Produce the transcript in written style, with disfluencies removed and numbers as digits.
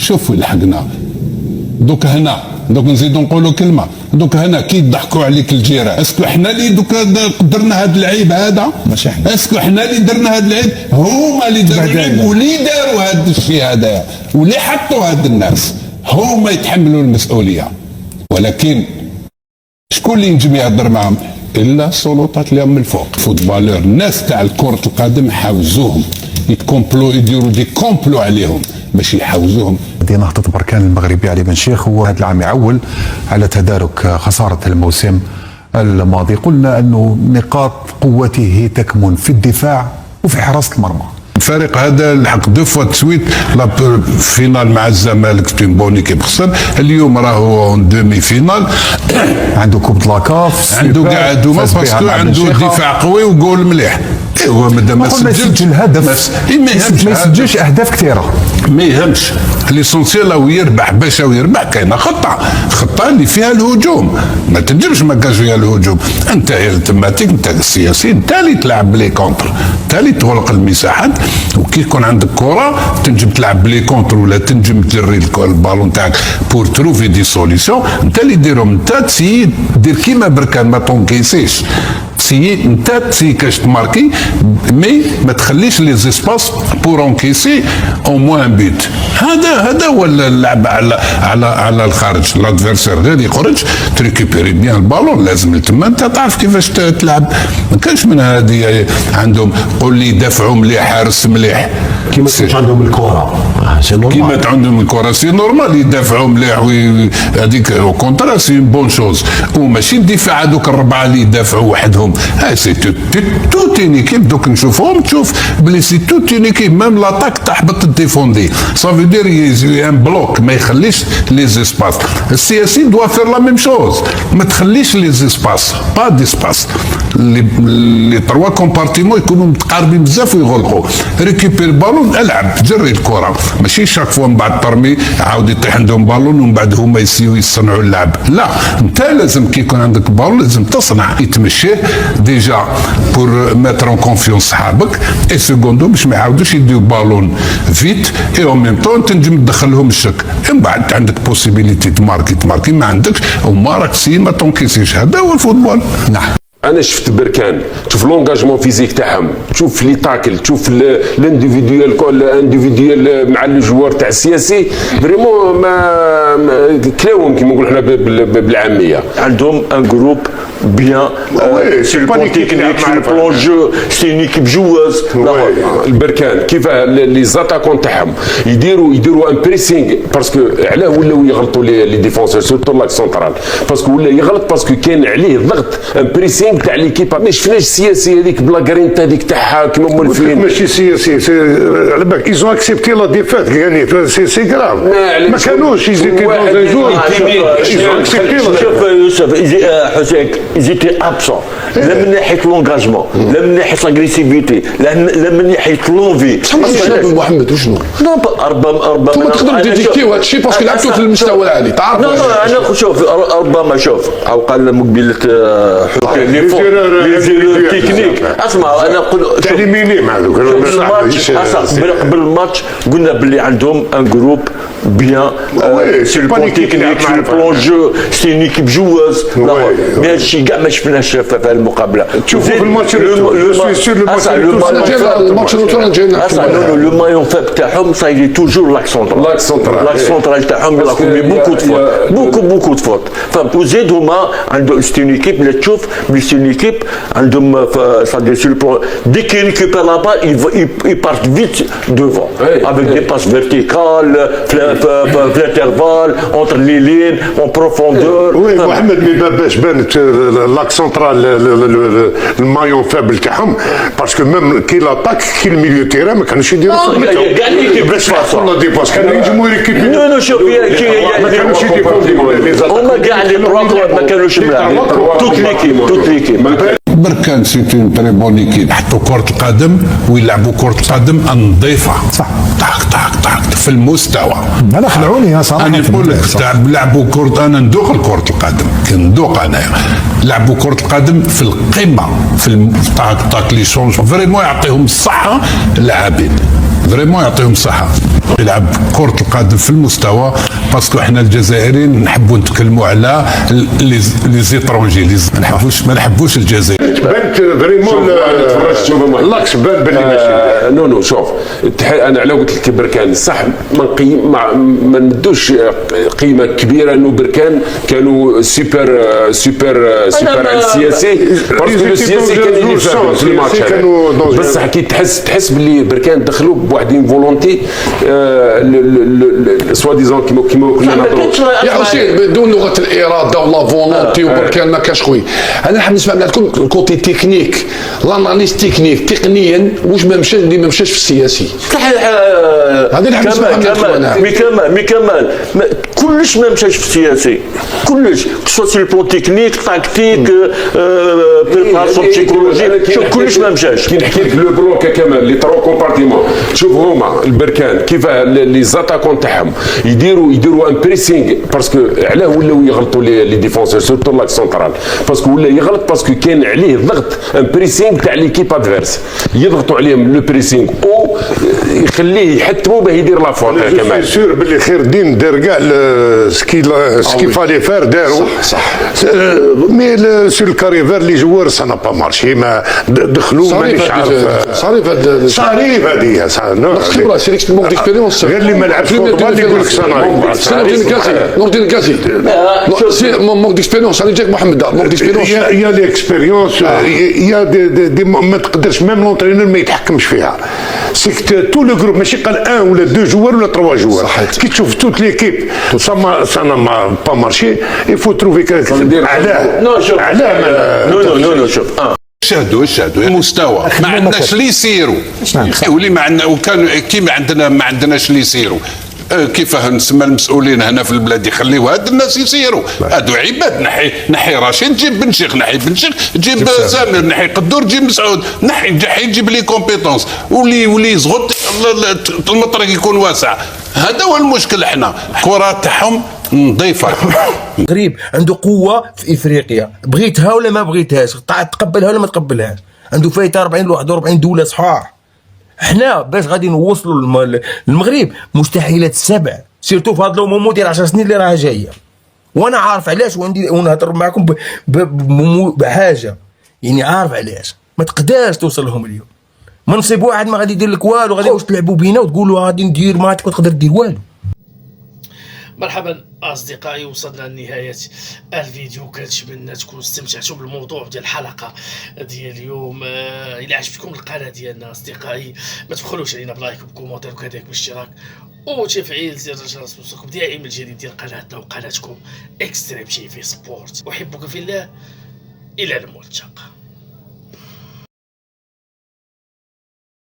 شوف وين لحقنا. دوك هنا دوك نزيدو نقولوا كلمه، دوك هنا كي يضحكوا عليك الجيران، اسكو حنا اللي دوك قدرنا هذا العيب هذا؟ ماشي حنا. اسكو حنا اللي درنا هذا العيب؟ هما اللي داروا العيب، واللي داروا هذا الشيء هذا، واللي حطوا هاد الناس هما يتحملوا المسؤوليه. ولكن شكون اللي ينجم يهضر معهم؟ الا السلطات اللي من الفوق. فوتبالور الناس تاع كرة القدم حاوزوهم يتكومبلو، يديروا دي كومبلو عليهم باش يحوزوهم. نادي نهضة بركان المغربي علي بن شيخ هو هذا العام يعول على تدارك خسارة الموسم الماضي. قلنا أنه نقاط قوته تكمن في الدفاع وفي حراسة المرمى. الفريق هذا لحق دو فوا تسويت فينال مع الزمالك في بون ايكيب خسر، اليوم راهو دومي فينال عنده كوب لاكاف، عنده كاع دوما باسكو عنده دفاع قوي وجول مليح. هو مادام ما سجل هدف ما يسجلش اهداف كثيره ما يهمش، ليسونسيال هو يربح. باش هو يربح كاينه خطه اللي فيها الهجوم، ما تنجمش ما كاش فيها الهجوم. انت تماتيك انت السياسي، انت اللي تلعب بلي كونتر، انت اللي تغلق المساحات. وكي يكون عندك كره تنجم تلعب بلي كونتر ولا تنجم تجري البالون تاعك بور تروفي دي سوليسيون، انت اللي ديرهم. انت تسيي دير كيما بركان ما تونكيسيش، سي انت تسي كاش تماركي مي ما تخليش لي زيسباس بور انكيسي او موان بيت. هذا هو اللعب على الخارج. لادفيرسير غير يخرج تريكيبيري بيان البالون، لازم تما انت تعرف كيفاش تلعب. ما كانش من هذه عندهم قول لي دافعوا مليح حارس مليح كيما تكونش عندهم الكره كيما عندهم الكره سي نورمال يدافعوا مليح. هذيك او كونترا سي بون شوز، وماشي الدفاع هذوك الربعه اللي يدافعوا وحدهم. سي توت اون ايكيب. دوك نشوفهم تشوف بلي سي توت اون ايكيب، ميم لاطاك تحبط الديفوندي صافي دير ان بلوك، ما يخليش لي زيسباس. السياسي دوا فير لا ميم شوز، ما تخليش لي زيسباس با ديسباس. لي تروا كومبارتيمون يكونوا متقاربين بزاف ويغلقوا. ريكيبير بالون العب جري الكره، ماشي شاك فوا من بعد ترمي عاود يطيح عندهم بالون ومن بعد هما يسيو يصنعوا اللعب. لا، انت لازم كي يكون عندك بالون لازم تصنع يتمشيه ديجا بور ماتر اون كونفيونس صحابك، اي سكوندو باش ما يعاودوش يديو بالون فيت اي او ميم طون تنجم تدخلهم الشك. من بعد عندك بوسيبيليتي تماركي ما عندكش وما راك سي ما تونكيسيش. هذا هو الفوتبول. نعم. انا شفت بركان، تشوف لونجاجمون فيزيك تاعهم، تشوف لي تاكل، تشوف الانديفيديوال مع الجوار تاع السياسي، فريمون ما كلاوهم كيما نقولوا حنا بالعاميه. عندهم ان جروب بيان سي لو بون تكنيك سي لو بلون جو سي اون ايكيب جواز. البركان كيف لي زاتاكون تاعهم يديروا ان بريسينغ، باسكو علاه ولاو يغلطوا لي ديفونسور سورتو لاك سونترال، باسكو ولا يغلط باسكو كاين عليه ضغط. ان بريسينغ تاع ليكيب ما شفناش السياسي هذيك بلا كرينتا هذيك تاعها كيما مولفين. ماشي سياسي على بالك ايزون اكسبتي لا ديفات يعني سي كراف. ما كانوش يزيتي دون جور ايزون اكسبتي. شوف يوسف حسين يزيتي ابسون، لا من ناحيه لونجاجمون، لا من ناحيه لاغريسيفيتي، لا من ناحيه لونفي. محمد وشنو؟ ربما تقدر تديكيو هذا الشيء باسكو لعبتوا في المستوى العالي تعرف. انا شوف ربما شوف او قال مقبله لي تكنيك. اسمع انا نقول تعليميني مع ذوك قبل الماتش قلنا باللي عندهم ان جروب بيان سي لو بون تكنيك سي لو بلون جو سي اون ايكيب جواز. مي هادشي كاع ما شفناش في المقابله. تشوفوا في الماتش لو مايون فاب تاعهم سايلي توجور لاك سونترال تاعهم يلاكم بوكو دو فوت. فوزيد هما عندهم سي اون ايكيب اللي تشوف بلي سي اون ايكيب عندهم c'est-à-dire sur le plan dès qu'ils récupèrent la balle ils partent vite devant avec des passes verticales l'intervalle entre les lignes en profondeur. Oui محمد باش بانت لاك سونترال المايون فابل تاعهم باسكو ميم كي لاتاك كي الميليو تيران ما كانوش يديروا كاع ليكيب باش ولا دي باس كانوا ينجموا يريكيبيو. نو شوف ما كانوش يديروا هما كاع لي ما كانوش ملاعبين توت ليكيب. بركان سيتي اون تري بون ايكيب، حطوا كرة القدم ويلعبوا كرة القدم نظيفة صح طاق في المستوى. انا خلعوني صراحة. انا نقول لك لعبوا كرة، انا ندوق كرة القدم كندوق انايا. لعبوا كرة القدم في القمة في طاق لي شونج فريمون يعطيهم الصحة اللاعبين. فريمون يعطيهم الصحه يلعب كرة القدم في المستوى، باسكو احنا الجزائريين نحبوا نتكلموا على لي زيترونجي، ما نحبوش الجزائر. بنت فريمون لاكس بان باللي ماشي. نو شوف انا على قلت لك بركان صح ما ندوش قيمه كبيره انه بركان كانوا سوبر على السياسي، باسكو السياسي كان اللي في الماتش بصح كي تحس باللي بركان دخلوا بواحد اون فولونتي سوا ديزون كيما كنا نهضروا يا حسين بدون لغه الاراده ولا فولونتي وبركان ما كاش خويا. انا حاب نسمع من عندكم الكوتي تكنيك، لاناليز تكنيك تقنيا واش ما مشاش اللي ما مشاش في السياسي. هذا اللي حاب نسمع من عندكم انا. مي كمال كلش ما مشاش في السياسي، كلش سوا سي البلون تكنيك تاكتيك بريباراسيون بسيكولوجيك، شوف كلش ما مشاش. كي نحكي لك لو بلوك كمال لي ترو كومبارتيمون، شوف هما البركان كيف لي زاتاكون تاعهم يديروا ان بريسينغ، باسكو علاه ولاو يغلطوا لي ديفونسور سورتو لاك سونترال، باسكو ولا يغلط باسكو كاين عليه ضغط ان بريسينغ تاع ليكيب ادفيرس، يضغطوا عليهم لو بريسينغ او يخليه يحتموا باه يدير لا فوت. كمال سور باللي خير الدين دار كاع سكي فالي فار داروا صح مي سور الكاريفير لي جوار سا نا با مارشي، ما دخلوا مانيش عارف صاريف هذه خبره سي مونك ديكسبيريونس غير اللي ما لعبش فوتبال يقول لك نور الدين الكازي سي مونك ديكسبيريونس. انا جاك محمد مونك ديكسبيريونس يا ليكسبيريونس يا دي ما تقدرش ميم لونترينور ما يتحكمش فيها، سي تو لو جروب ماشي قال ان ولا دو جوار ولا تروا جوار، كي تشوف توت ليكيب سا نا با مارشي يفو تروفي علاه نو شوف شاهدوا المستوى ما عندناش اللي يسيروا يولي ما عندنا، وكان كيما ما عندناش اللي يسيروا. كيفاه نسمى المسؤولين هنا في البلاد يخليوا هاد الناس يسيروا، هادو عباد. نحي رشيد جيب بن شيخ، نحي بن شيخ جيب سامر، نحي قدور جيب مسعود، نحي جحي جيب لي كومبيتونس، ولي زغط المطرق يكون واسع. هذا هو المشكل. احنا الكره تاعهم نظيفه. المغرب عنده قوه في افريقيا، بغيتها ولا ما بغيتهاش، تقبلها ولا ما تقبلهاش، عنده فايته 40 ولا 41 دوله صحاح. احنا باش غادي نوصلوا للمغرب مستحيلات السبع، سيرتو في هاد الامور ديال 10 سنين اللي راها جايه. وانا عارف علاش، ونهضر معكم بحاجه، يعني عارف علاش ما تقدرش توصل لهم اليوم. منصب واحد ما غادي يدير لك والو، غادي تلعبوا بينا وتقولوا غادي ندير معاك وتقدر دير والو. مرحبا اصدقائي، وصلنا لنهايه الفيديو. كنتمنى تكونوا استمتعتوا بالموضوع ديال الحلقه ديال اليوم. الى عجبتكم القناه ديالنا اصدقائي ما تبخلوش علينا بلايك وبكومونتير وكذلك بالاشتراك وتفعيل زر الجرس ليوصلكم دائما الجديد ديال قناتنا وقناتكم اكستريم تي في سبورت. احبكم في الله، الى الملتقى.